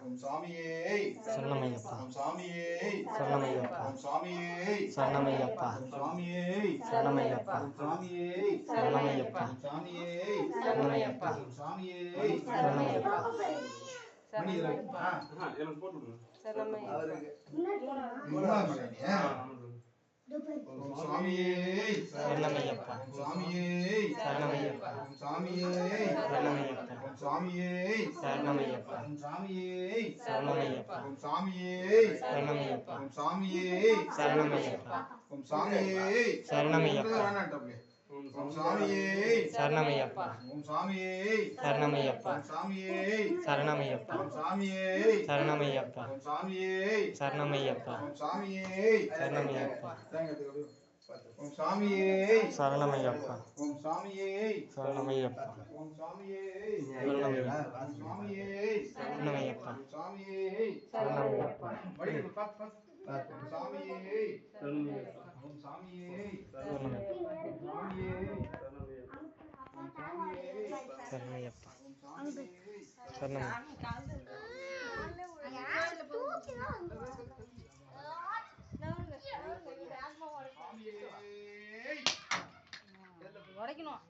ஓம் சாமியே சரணமையப்பா ஓம் சாமியே சரணமையப்பா ஓம் சாமியே சரணமையப்பா ஓம் சாமியே சரணமையப்பா ஓம் சாமியே சரணமையப்பா ஓம் சாமியே சரணமையப்பா ஓம் சாமியே சரணமையப்பா மணி இதுல எனக்கு போட்டு விடுங்க. அவருக்கு மூணாவது மணியா ஓம் சாமியே சரணமையப்பா ஓம் சாமியே சரணமையப்பா ஓம் சாமியே சரணமையப்பா ஓம் சாமியே சரணமையப்பா ஓம் சாமியே சரணமையப்பா ஓம் சாமியே சரணமையப்பா ஓம் சாமியே சரணமையப்பா ஓம் சாமியே சரணமையப்பா வேணாட்டப்பே ஓம் சாமியே சரணமையப்பா ஓம் சாமியே சரணமையப்பா ஓம் சாமியே சரணமையப்பா ஓம் சாமியே சரணமையப்பா ஓம் சாமியே சரணமையப்பா ஓம் சாமியே சரணமையப்பா ஓம் சாமியே சரணமையப்பா ஓம் சாமியே சரணமையப்பா ஓம் சாமியே சரணமையப்பா ஓம் சாமியே சரணமையப்பா ஓம் சாமியே சரணமையப்பா வடிவு பாத்து ஓம் சாமியே ஓம் சாமியே சரணமையப்பா சரணமையப்பா உடைக்கணும்